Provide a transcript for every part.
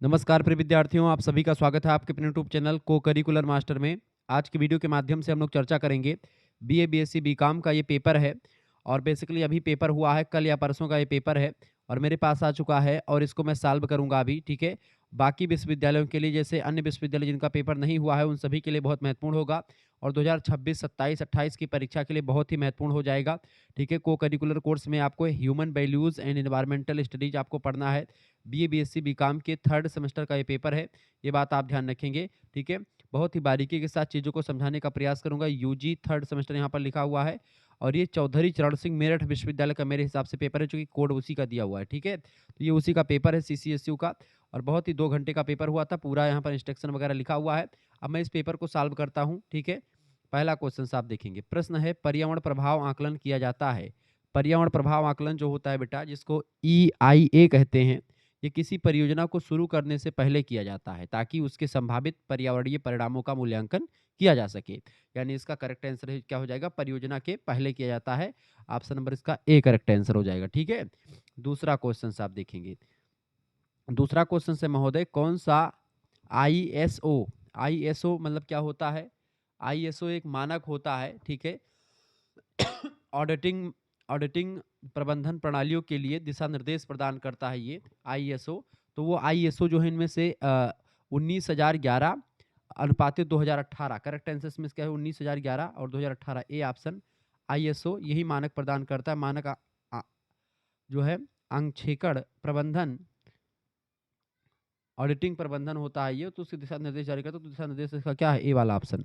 नमस्कार प्रिय विद्यार्थियों, आप सभी का स्वागत है आपके अपने यूट्यूब चैनल को करिकुलर मास्टर में। आज की वीडियो के माध्यम से हम लोग चर्चा करेंगे बीए, बीएससी, बीकॉम का ये पेपर है और बेसिकली अभी पेपर हुआ है, कल या परसों का ये पेपर है और मेरे पास आ चुका है और इसको मैं सॉल्व करूंगा अभी, ठीक है। बाकी विश्वविद्यालयों के लिए, जैसे अन्य विश्वविद्यालय जिनका पेपर नहीं हुआ है, उन सभी के लिए बहुत महत्वपूर्ण होगा और 2026, 27, 28 की परीक्षा के लिए बहुत ही महत्वपूर्ण हो जाएगा, ठीक है। को करिकुलर कोर्स में आपको human values and environmental studies आपको पढ़ना है। बीए, बीएससी, बीकॉम के थर्ड सेमेस्टर का ये पेपर है, ये बात आप ध्यान रखेंगे, ठीक है। बहुत ही बारीकी के साथ चीज़ों को समझाने का प्रयास करूंगा। यूजी थर्ड सेमेस्टर यहाँ पर लिखा हुआ है और ये चौधरी चरण सिंह मेरठ विश्वविद्यालय का मेरे हिसाब से पेपर है, चूंकि कोड उसी का दिया हुआ है, ठीक है। तो ये उसी का पेपर है, सीसीएसयू का, और बहुत ही 2 घंटे का पेपर हुआ था, पूरा यहाँ पर इंस्ट्रक्शन वगैरह लिखा हुआ है। अब मैं इस पेपर को सॉल्व करता हूँ, ठीक है। पहला क्वेश्चन आप देखेंगे, प्रश्न है पर्यावरण प्रभाव आकलन किया जाता है। पर्यावरण प्रभाव आकलन जो होता है बेटा, जिसको EIA कहते हैं, ये किसी परियोजना को शुरू करने से पहले किया जाता है ताकि उसके संभावित पर्यावरणीय परिणामों का मूल्यांकन किया जा सके। यानी इसका करेक्ट आंसर क्या हो जाएगा, परियोजना के पहले किया जाता है। ऑप्शन नंबर इसका ए करेक्ट आंसर हो जाएगा, ठीक है। दूसरा क्वेश्चन आप देखेंगे, दूसरा क्वेश्चन से महोदय, कौन सा ISO, ISO मतलब क्या होता है? ISO एक मानक होता है, ठीक है। ऑडिटिंग ऑडिटिंग प्रबंधन प्रणालियों के लिए दिशा निर्देश प्रदान करता है ये ISO। तो वो ISO जो है, इनमें से 19,011 अनुपातित 2018, करेक्ट आंसर में इसका है 19,011 और 2018, ए ऑप्शन। ISO यही मानक प्रदान करता है, मानक जो है अंकेक्षण प्रबंधन, ऑडिटिंग प्रबंधन होता है ये, तो उसके दिशा निर्देश जारी करता है। तो दिशा निर्देश इसका क्या है, ए वाला ऑप्शन।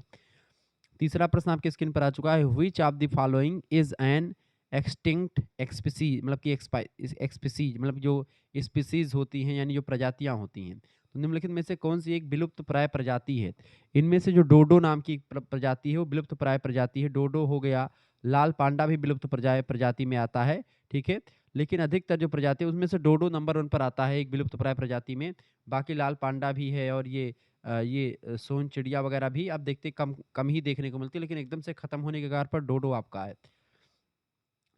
तीसरा प्रश्न आपके स्क्रीन पर आ चुका है, which of the following is an extinct species, मतलब कि एक्सपीसीज मतलब जो स्पीसीज होती हैं, यानी जो प्रजातियां होती हैं। तो निम्नलिखित में से कौन सी एक विलुप्त प्राय प्रजाति है? इनमें से जो डोडो नाम की प्रजाति है वो विलुप्त प्राय प्रजाति है। डोडो हो गया, लाल पांडा भी विलुप्त प्रजाति में आता है, ठीक है। लेकिन अधिकतर जो प्रजाति है उसमें से डोडो नंबर 1 पर आता है एक विलुप्त प्राय प्रजाति में। बाकी लाल पांडा भी है और ये सोन चिड़िया वगैरह भी आप देखते कम कम ही देखने को मिलती है, लेकिन एकदम से खत्म होने के कगार पर डोडो आपका है।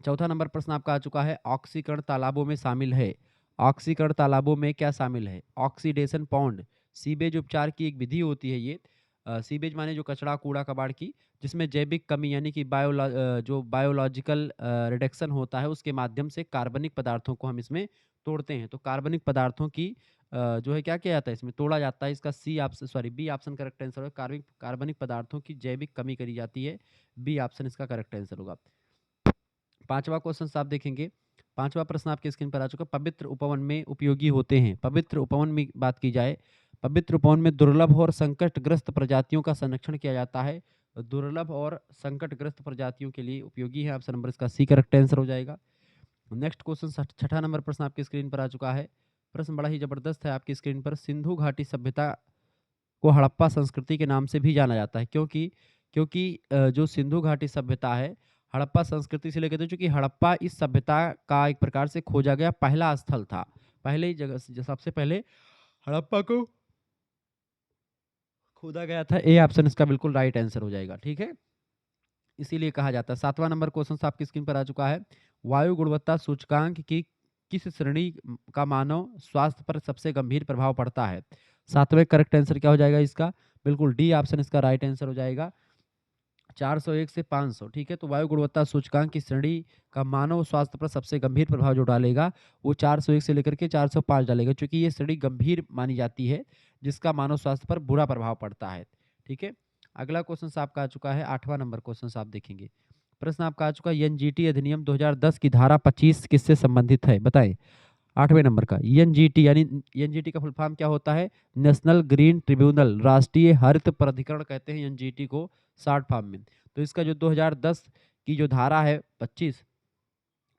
चौथा नंबर प्रश्न आपका आ चुका है, ऑक्सीकरण तालाबों में शामिल है। ऑक्सीकरण तालाबों में क्या शामिल है? ऑक्सीडेशन पॉन्ड, सीवेज उपचार की एक विधि होती है ये। सीवेज माने जो कचरा कूड़ा कबाड़ की, जिसमें जैविक कमी यानी कि जो बायोलॉजिकल रिडक्शन होता है, उसके माध्यम से कार्बनिक पदार्थों को हम इसमें तोड़ते हैं। तो कार्बनिक पदार्थों की जो है क्या किया जाता है, इसमें तोड़ा जाता है। इसका बी ऑप्शन करेक्ट आंसर है। कार्बनिक पदार्थों की जैविक कमी करी जाती है, बी ऑप्शन इसका करेक्ट आंसर होगा। पांचवा क्वेश्चन आप देखेंगे, पांचवा प्रश्न आपके स्क्रीन पर आ चुका, पवित्र उपवन में उपयोगी होते हैं। पवित्र उपवन में बात की जाए, पवित्र उपवन में दुर्लभ और संकटग्रस्त प्रजातियों का संरक्षण किया जाता है। दुर्लभ और संकटग्रस्त प्रजातियों के लिए उपयोगी है, ऑप्शन नंबर इसका सी करेक्ट आंसर हो जाएगा। नेक्स्ट क्वेश्चन, छठा नंबर प्रश्न आपकी स्क्रीन पर आ चुका है। प्रश्न बड़ा ही जबरदस्त है आपकी स्क्रीन पर, सिंधु घाटी सभ्यता को हड़प्पा संस्कृति के नाम से भी जाना जाता है, क्योंकि क्योंकि जो सिंधु घाटी सभ्यता है, हड़प्पा संस्कृति से लेकर, चूंकि हड़प्पा इस सभ्यता का एक प्रकार से खोजा गया पहला स्थल था। पहले जगह सबसे पहले हड़प्पा को खोदा गया था, ए ऑप्शन इसका बिल्कुल राइट आंसर हो जाएगा, ठीक है। इसीलिए कहा जाता है। सातवां नंबर क्वेश्चन आपकी स्क्रीन पर आ चुका है, वायु गुणवत्ता सूचकांक की किस श्रेणी का मानव स्वास्थ्य पर सबसे गंभीर प्रभाव पड़ता है? सातवें करेक्ट आंसर क्या हो जाएगा इसका, बिल्कुल डी ऑप्शन इसका राइट आंसर हो जाएगा। 401 से 500, ठीक है। तो वायु गुणवत्ता सूचकांक की श्रेणी का मानव स्वास्थ्य पर सबसे गंभीर प्रभाव जो डालेगा वो 401 से लेकर के 405 डालेगा, क्योंकि ये श्रेणी गंभीर मानी जाती है, जिसका मानव स्वास्थ्य पर बुरा प्रभाव पड़ता है, ठीक है। अगला क्वेश्चन आपका आ चुका है, 8वां नंबर क्वेश्चन आप देखेंगे। प्रश्न आपका आ चुका है, एनजीटी अधिनियम 2010 की धारा 25 किससे संबंधित है, बताएं। 8वें नंबर का एनजीटी, यानी एनजीटी का फुल फॉर्म क्या होता है? नेशनल ग्रीन ट्रिब्यूनल, राष्ट्रीय हरित प्राधिकरण कहते हैं एनजीटी को शॉर्ट फॉर्म में। तो इसका जो 2010 की जो धारा है 25,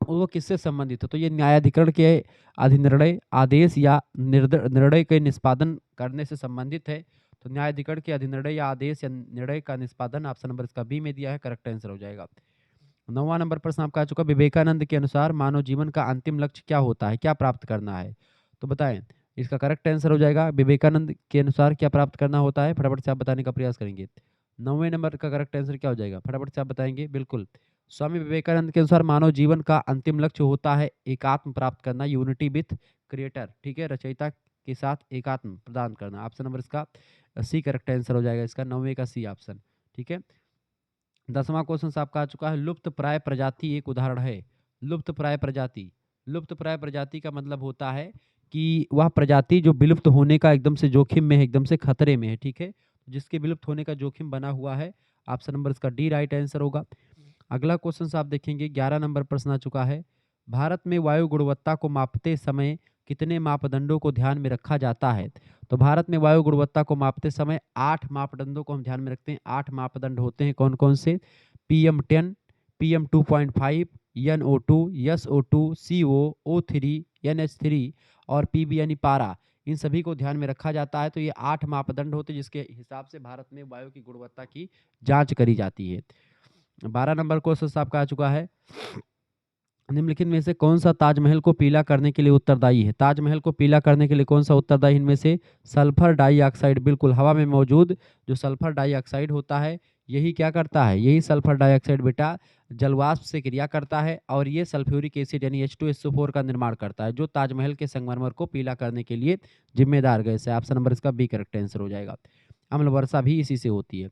वो किससे संबंधित है? तो ये न्यायाधिकरण के अधिनिर्णय, आदेश या निर्णय के निष्पादन करने से संबंधित है। तो न्यायाधिकरण के अधिनिर्णय या आदेश या निर्णय का निष्पादन, ऑप्शन नंबर इसका बी में दिया है, करेक्ट आंसर हो जाएगा। 9वां नंबर प्रश्न आपका आ चुका, विवेकानंद के अनुसार मानव जीवन का अंतिम लक्ष्य क्या होता है, क्या प्राप्त करना है? तो बताएं, इसका करेक्ट आंसर हो जाएगा, विवेकानंद के अनुसार क्या प्राप्त करना होता है, फटाफट से आप बताने का प्रयास करेंगे। 9वें नंबर का करेक्ट आंसर क्या हो जाएगा, फटाफट से आप बताएंगे। बिल्कुल, स्वामी विवेकानंद के अनुसार मानव जीवन का अंतिम लक्ष्य होता है एकात्म प्राप्त करना, यूनिटी विथ क्रिएटर, ठीक है। रचयिता के साथ एकात्म प्रदान करना। ऑप्शन नंबर इसका सी करेक्ट आंसर हो जाएगा इसका, 9वें का सी ऑप्शन। ठीक है, 10वां क्वेश्चन आपका आ चुका है, लुप्त प्राय प्रजाति एक उदाहरण है। लुप्त प्राय प्रजाति, लुप्त प्राय प्रजाति का मतलब होता है कि वह प्रजाति जो विलुप्त होने का एकदम से जोखिम में है, एकदम से खतरे में है। ठीक है, जिसके विलुप्त होने का जोखिम बना हुआ है, ऑप्शन नंबर इसका डी राइट आंसर होगा। अगला क्वेश्चन आप देखेंगे, 11 नंबर प्रश्न आ चुका है, भारत में वायु गुणवत्ता को मापते समय कितने मापदंडों को ध्यान में रखा जाता है? तो भारत में वायु गुणवत्ता को मापते समय 8 मापदंडों को हम ध्यान में रखते हैं। 8 मापदंड होते हैं, कौन कौन से? PM10, PM2.5, NO2, SO2, CO, O3, NH3 और PB यानी पारा, इन सभी को ध्यान में रखा जाता है। तो ये 8 मापदंड होते हैं जिसके हिसाब से भारत में वायु की गुणवत्ता की जांच करी जाती है। 12 नंबर क्वेश्चन आपका आ चुका है, निम्नलिखित में से कौन सा ताजमहल को पीला करने के लिए उत्तरदायी है? ताजमहल को पीला करने के लिए कौन सा उत्तरदायी इनमें से? सल्फर डाइऑक्साइड, बिल्कुल, हवा में मौजूद जो सल्फर डाइऑक्साइड होता है, यही क्या करता है? यही सल्फर डाइऑक्साइड बेटा जलवाष्प से क्रिया करता है और ये सल्फ्यूरिक एसिड यानी H2SO4 का निर्माण करता है, जो ताजमहल के संगमरमर को पीला करने के लिए जिम्मेदार गैस है। ऑप्शन नंबर इसका बी करेक्ट आंसर हो जाएगा। अम्ल वर्षा भी इसी से होती है।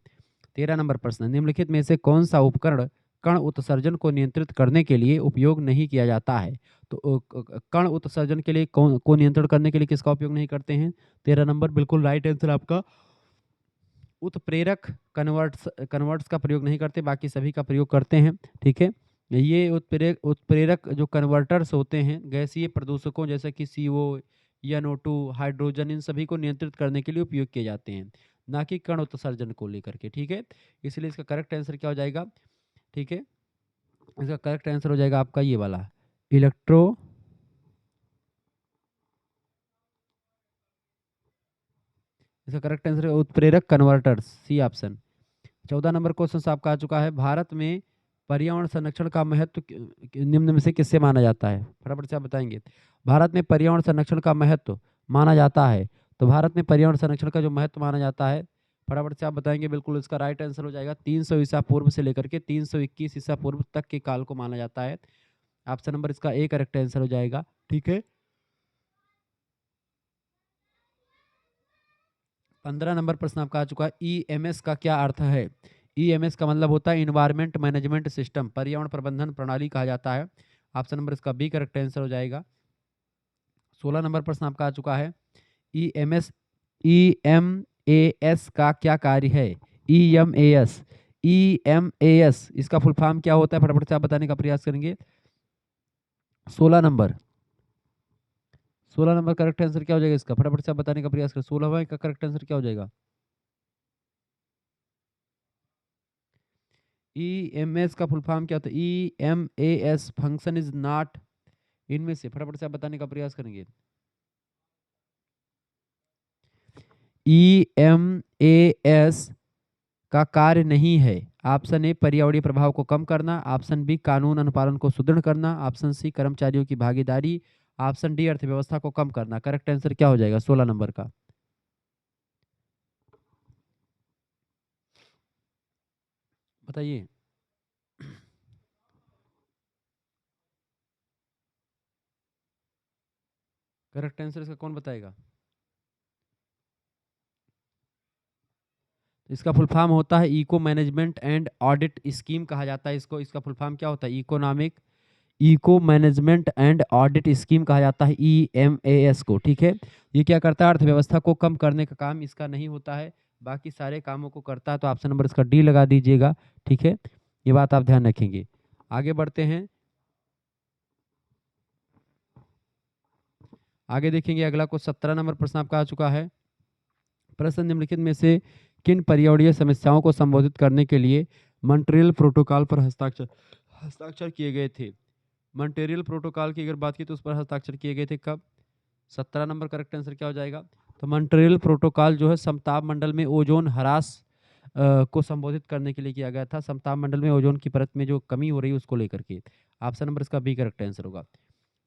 13 नंबर प्रश्न, निम्नलिखित में से कौन सा उपकरण कण उत्सर्जन को नियंत्रित करने के लिए उपयोग नहीं किया जाता है? तो कण उत्सर्जन के लिए को नियंत्रण करने के लिए किसका उपयोग नहीं करते हैं? 13 नंबर, बिल्कुल राइट आंसर आपका, उत्प्रेरक कन्वर्ट्स का प्रयोग नहीं करते, बाकी सभी का प्रयोग करते हैं। ठीक है, ये उत्प्रेरक जो कन्वर्टर्स होते हैं गैसीय प्रदूषकों जैसे कि CO, NO2, हाइड्रोजन, इन सभी को नियंत्रित करने के लिए उपयोग किए जाते हैं, ना कि कण उत्सर्जन को लेकर के। ठीक है, इसलिए इसका करेक्ट आंसर क्या हो जाएगा? ठीक है, इसका करेक्ट आंसर हो जाएगा आपका ये वाला, इसका करेक्ट आंसर है उत्प्रेरक converters, C option. 14 number question आपका आ चुका है, भारत में पर्यावरण संरक्षण का महत्व निम्न में से किससे माना जाता है? फटाफट से आप बताएंगे। भारत में पर्यावरण संरक्षण का महत्व माना जाता है, तो भारत में पर्यावरण संरक्षण का जो महत्व माना जाता है, फटाफट से आप बताएंगे। बिल्कुल, इसका राइट आंसर हो जाएगा 300 ईसा पूर्व से लेकर के 321 ईसा पूर्व तक के काल को माना जाता है। ऑप्शन नंबर इसका ए करेक्ट आंसर हो जाएगा। ठीक है, 15 नंबर प्रश्न आपका आ चुका है, EMS का क्या अर्थ है? EMS का मतलब होता है इन्वायरमेंट मैनेजमेंट सिस्टम, पर्यावरण प्रबंधन प्रणाली कहा जाता है। ऑप्शन नंबर इसका बी करेक्ट आंसर हो जाएगा। 16 नंबर प्रश्न आपका आ चुका है, EMAS का क्या कार्य है? EMAS इसका फुल फॉर्म क्या होता है? फटाफट से आप बताने का प्रयास करेंगे। 16 नंबर करेक्ट आंसर क्या हो जाएगा इसका? फटाफट से आप बताने का प्रयास करें। 16वां का करेक्ट आंसर क्या हो जाएगा? EMS का फुल फॉर्म क्या होता है? EMAS फंक्शन इज नॉट, इनमें से फटाफट से आप बताने का प्रयास करेंगे। EMAS का कार्य नहीं है। ऑप्शन ए पर्यावरणीय प्रभाव को कम करना, ऑप्शन बी कानून अनुपालन को सुदृढ़ करना, ऑप्शन सी कर्मचारियों की भागीदारी, ऑप्शन डी अर्थव्यवस्था को कम करना। करेक्ट आंसर क्या हो जाएगा 16 नंबर का? बताइए। करेक्ट आंसर इसका कौन बताएगा? इसका फुल फॉर्म होता है eco management and audit scheme कहा जाता है इसको। इसका फुल फॉर्म क्या होता है? Eco management and audit scheme कहा जाता है EMAS को। ठीक है, ये क्या करता है? अर्थव्यवस्था को कम करने का काम इसका नहीं होता है, बाकी सारे कामों को करता है। तो ऑप्शन नंबर इसका डी लगा दीजिएगा। ठीक है, ये बात आप ध्यान रखेंगे। आगे बढ़ते हैं, आगे देखेंगे अगला को 17 नंबर प्रश्न आपका आ चुका है, प्रश्न निम्नलिखित में से किन पर्यावरणीय समस्याओं को संबोधित करने के लिए मॉन्ट्रियल प्रोटोकॉल पर हस्ताक्षर किए गए थे? मॉन्ट्रियल प्रोटोकॉल की अगर बात की तो उस पर हस्ताक्षर किए गए थे कब? 17 नंबर करेक्ट आंसर क्या हो जाएगा? तो मॉन्ट्रियल प्रोटोकॉल जो है समताप मंडल में ओजोन ह्रास को संबोधित करने के लिए किया गया था। समताप मंडल में ओजोन की परत में जो कमी हो रही है उसको लेकर के। ऑप्शन नंबर इसका बी करेक्ट आंसर होगा।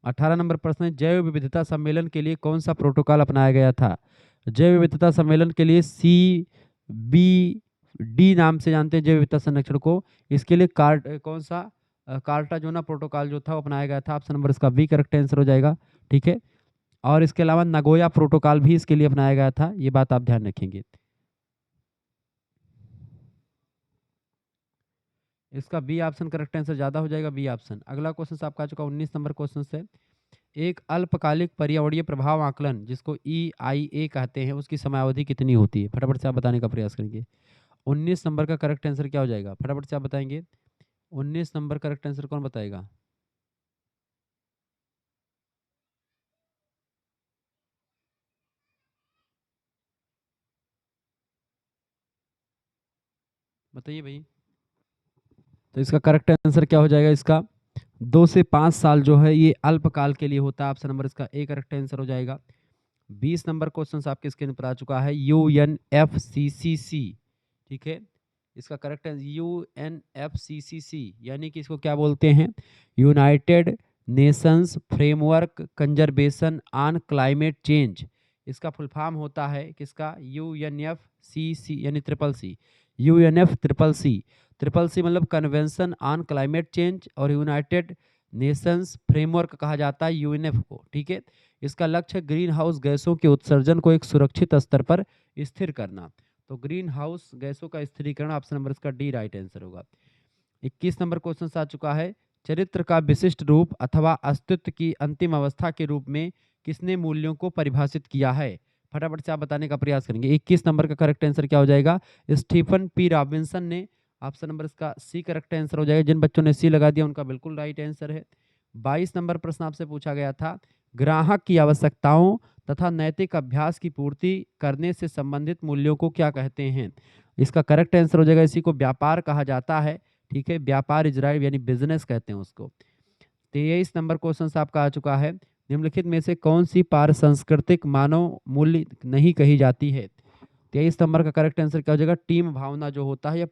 18 नंबर प्रश्न है, जैव विविधता सम्मेलन के लिए कौन सा प्रोटोकॉल अपनाया गया था? जैव विविधता सम्मेलन के लिए CBD नाम से जानते हैं जैव विविधता संरक्षण को। इसके लिए कौन सा कार्टाजोना प्रोटोकॉल जो था वो अपनाया गया था। ऑप्शन नंबर इसका बी करेक्ट आंसर हो जाएगा। ठीक है, और इसके अलावा नगोया प्रोटोकॉल भी इसके लिए अपनाया गया था, ये बात आप ध्यान रखेंगे। इसका बी ऑप्शन करेक्ट आंसर ज़्यादा हो जाएगा, बी ऑप्शन। अगला क्वेश्चन से आपका आ चुका 19 नंबर क्वेश्चन से, एक अल्पकालिक पर्यावरणीय प्रभाव आकलन जिसको EIA कहते हैं उसकी समयावधि कितनी होती है? फटाफट से आप बताने का प्रयास करेंगे। 19 नंबर का करेक्ट आंसर क्या हो जाएगा? फटाफट से आप बताएंगे। 19 नंबर करेक्ट आंसर कौन बताएगा? बताइए भाई। तो इसका करेक्ट आंसर क्या हो जाएगा? इसका 2 से 5 साल जो है ये अल्पकाल के लिए होता है। ऑप्शन नंबर इसका ए करेक्ट आंसर हो जाएगा। 20 नंबर क्वेश्चन आपके स्क्रीन पर आ चुका है, UNFCCC, ठीक है। इसका करेक्ट आंसर UNFCCC यानी कि इसको क्या बोलते हैं? United Nations framework conservation on climate change. इसका फुल फॉर्म होता है किसका? UNFCC यानी triple C, UNF triple C मतलब कन्वेंशन ऑन क्लाइमेट चेंज, और यूनाइटेड नेशंस फ्रेमवर्क कहा जाता है UNF को, ठीक है। इसका लक्ष्य है ग्रीन हाउस गैसों के उत्सर्जन को एक सुरक्षित स्तर पर स्थिर करना। तो ग्रीन हाउस गैसों का स्थिरीकरण, ऑप्शन नंबर इसका डी राइट आंसर होगा। 21 नंबर क्वेश्चन आ चुका है, चरित्र का विशिष्ट रूप अथवा अस्तित्व की अंतिम अवस्था के रूप में किसने मूल्यों को परिभाषित किया है? फटाफट से आप बताने का प्रयास करेंगे। 21 नंबर का करेक्ट आंसर क्या हो जाएगा? स्टीफन पी रॉबिन्सन ने। ऑप्शन नंबर इसका सी करेक्ट आंसर हो जाएगा। जिन बच्चों ने सी लगा दिया उनका बिल्कुल राइट आंसर है। 22 नंबर प्रश्न आपसे पूछा गया था, ग्राहक की आवश्यकताओं तथा नैतिक अभ्यास की पूर्ति करने से संबंधित मूल्यों को क्या कहते हैं? इसका करेक्ट आंसर हो जाएगा, इसी को व्यापार कहा जाता है, ठीक है। व्यापार इजराइल यानी बिजनेस कहते हैं उसको। 23 नंबर क्वेश्चन आपका आ चुका है, निम्नलिखित में से कौन सी पार सांस्कृतिक मानव मूल्य नहीं कही जाती है? 23 नंबर का करेक्ट आंसर क्या हो जाएगा? टीम भावना जो होता है यह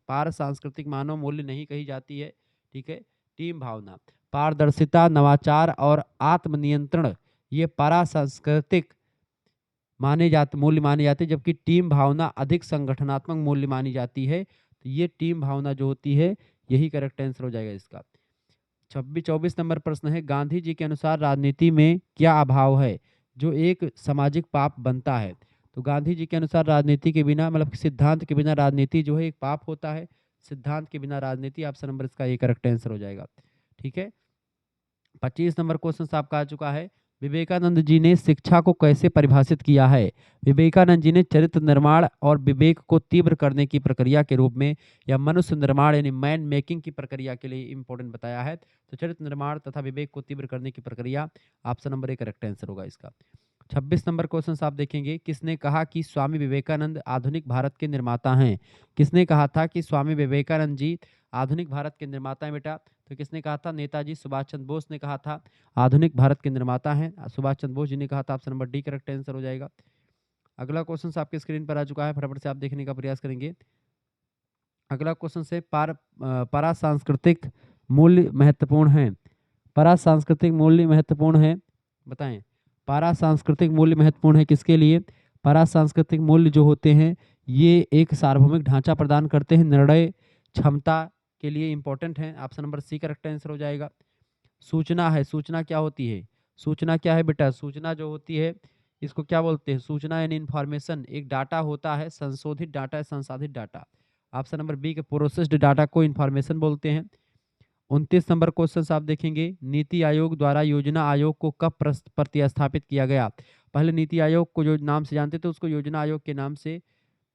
पार सांस्कृतिक मानव मूल्य नहीं कही जाती है, ठीक है। टीम भावना, पारदर्शिता, नवाचार और आत्मनियंत्रण ये पारा सांस्कृतिक मूल्य माने जाते हैं, जबकि टीम भावना अधिक संगठनात्मक मूल्य मानी जाती है। तो ये टीम भावना जो होती है यही करेक्ट आंसर हो जाएगा इसका। 24 नंबर प्रश्न है, गांधी जी के अनुसार राजनीति में क्या अभाव है जो एक सामाजिक पाप बनता है? तो गांधी जी के अनुसार राजनीति के बिना मतलब सिद्धांत के बिना राजनीति जो है एक पाप होता है। सिद्धांत के बिना राजनीति, ऑप्शन नंबर इसका ये करेक्ट आंसर हो जाएगा, ठीक है। 25 नंबर क्वेश्चन आपका आ चुका है, विवेकानंद जी ने शिक्षा को कैसे परिभाषित किया है? विवेकानंद जी ने चरित्र निर्माण और विवेक को तीव्र करने की प्रक्रिया के रूप में या मनुष्य निर्माण यानी मैन मेकिंग की प्रक्रिया के लिए इंपॉर्टेंट बताया है। तो चरित्र निर्माण तथा विवेक को तीव्र करने की प्रक्रिया, ऑप्शन नंबर एक करेक्ट आंसर होगा इसका। 26 नंबर क्वेश्चन आप देखेंगे, किसने कहा कि स्वामी विवेकानंद आधुनिक भारत के निर्माता हैं? किसने कहा था कि स्वामी विवेकानंद जी आधुनिक भारत के निर्माता हैं बेटा? तो किसने कहा था? नेताजी सुभाष चंद्र बोस ने कहा था आधुनिक भारत के निर्माता हैं, सुभाष चंद्र बोस जी ने कहा था। Option number D correct answer हो जाएगा। अगला क्वेश्चन आपके स्क्रीन पर आ चुका है, फटाफट से आप देखने का प्रयास करेंगे। अगला क्वेश्चन से पारा सांस्कृतिक मूल्य महत्वपूर्ण है। पारा सांस्कृतिक मूल्य महत्वपूर्ण है, बताएं। पारा सांस्कृतिक मूल्य महत्वपूर्ण है किसके लिए? पारा सांस्कृतिक मूल्य जो होते हैं ये एक सार्वभौमिक ढांचा प्रदान करते हैं, निर्णय क्षमता के लिए इंपॉर्टेंट है। Option number C correct answer हो जाएगा। सूचना है, सूचना क्या होती है? सूचना क्या है बेटा? सूचना जो होती है इसको क्या बोलते हैं? सूचना यानी इन्फॉर्मेशन, एक डाटा होता है, संशोधित डाटा है, संसाधित डाटा। ऑप्शन नंबर बी के प्रोसेस्ड डाटा को इन्फॉर्मेशन बोलते हैं। 29 नंबर क्वेश्चन आप देखेंगे, नीति आयोग द्वारा योजना आयोग को कब प्रतिस्थापित किया गया? पहले नीति आयोग को जो नाम से जानते थे उसको योजना आयोग के नाम से,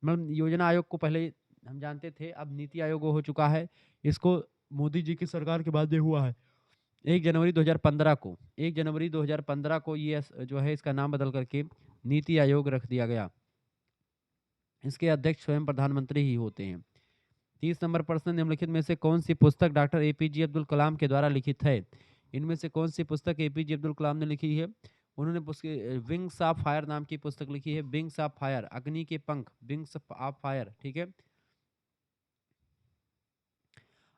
मतलब योजना आयोग को पहले हम जानते थे, अब नीति आयोग हो चुका है। इसको मोदी जी की सरकार के बाद ये हुआ है 1 जनवरी 2015 को, 1 जनवरी 2015 को ये जो है इसका नाम बदल करके नीति आयोग रख दिया गया। इसके अध्यक्ष स्वयं प्रधानमंत्री ही होते हैं। 30 नंबर प्रश्न, निम्नलिखित में से कौन सी पुस्तक डॉक्टर APJ अब्दुल कलाम के द्वारा लिखित है? इनमें से कौन सी पुस्तक APJ अब्दुल कलाम ने लिखी है? उन्होंने विंग्स ऑफ फायर नाम की पुस्तक लिखी है। विंग्स ऑफ फायर, अग्नि के पंख, विंग्स ऑफ फायर, ठीक है।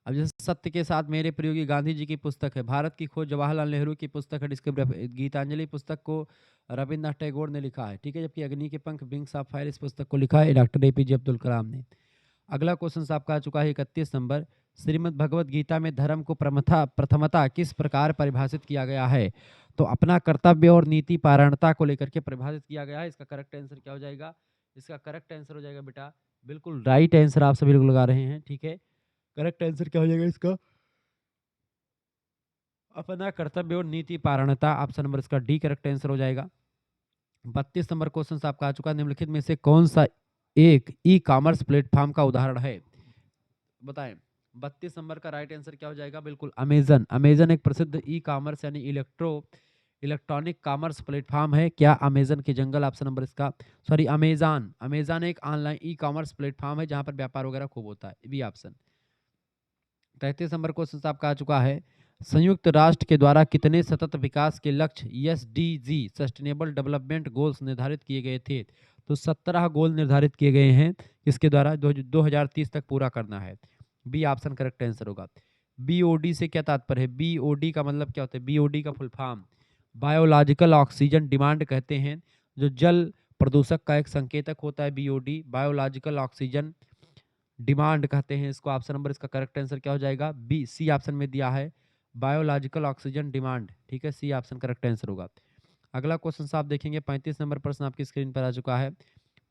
अब जैसे सत्य के साथ मेरे प्रयोगी गांधी जी की पुस्तक है। भारत की खोज जवाहरलाल नेहरू की पुस्तक है। डिस्कवरी गीतांजलि पुस्तक को रविन्द्रनाथ टैगोर ने लिखा है, ठीक है। जबकि अग्नि के पंख, विंग्स ऑफ फायर, इस पुस्तक को लिखा है डॉक्टर APJ अब्दुल कलाम ने। अगला क्वेश्चन आपका आ चुका है 31 नंबर, श्रीमद् भगवत गीता में धर्म को प्रथमता किस प्रकार परिभाषित किया गया है? तो अपना कर्तव्य और नीति पारायणता को लेकर के परिभाषित किया गया है। इसका करेक्ट आंसर क्या हो जाएगा? इसका करेक्ट आंसर हो जाएगा बेटा, बिल्कुल राइट आंसर आप सभी लोग लगा रहे हैं। ठीक है, करेक्ट आंसर क्या हो जाएगा इसका? अपना कर्तव्य और नीति पारायणता। ऑप्शन नंबर इसका डी करेक्ट आंसर हो जाएगा। 32 नंबर क्वेश्चन आपका आ चुका है। निम्नलिखित में से कौन सा एक ई कॉमर्स प्लेटफॉर्म का उदाहरण है? बताएं। 32 नंबर का राइट आंसर क्या हो जाएगा? बिल्कुल अमेजन। अमेजन एक प्रसिद्ध ई कॉमर्स यानी इलेक्ट्रॉनिक कॉमर्स प्लेटफॉर्म है। क्या अमेजन के जंगल? ऑप्शन नंबर इसका सॉरी अमेजन। अमेजन एक ऑनलाइन ई कॉमर्स प्लेटफॉर्म है जहां पर व्यापार वगैरह खूब होता है। B option. 33 नंबर क्वेश्चन आपका आ चुका है। संयुक्त राष्ट्र के द्वारा कितने सतत विकास के लक्ष्य एसडीजी सस्टेनेबल डेवलपमेंट गोल्स निर्धारित किए गए थे? तो 17 गोल निर्धारित किए गए हैं, इसके द्वारा 2030 तक पूरा करना है। बी ऑप्शन करेक्ट आंसर होगा। बीओडी से क्या तात्पर्य है? बीओडी का मतलब क्या होता है? बीओडी का full form biological oxygen demand कहते हैं। जो जल प्रदूषक का एक संकेतक होता है बीओडी, बायोलॉजिकल ऑक्सीजन डिमांड कहते हैं इसको। ऑप्शन नंबर इसका करेक्ट आंसर क्या हो जाएगा? बी, सी ऑप्शन में दिया है बायोलॉजिकल ऑक्सीजन डिमांड। ठीक है, सी ऑप्शन करेक्ट आंसर होगा। अगला क्वेश्चन आप देखेंगे, 35 नंबर प्रश्न आपकी स्क्रीन पर आ चुका है।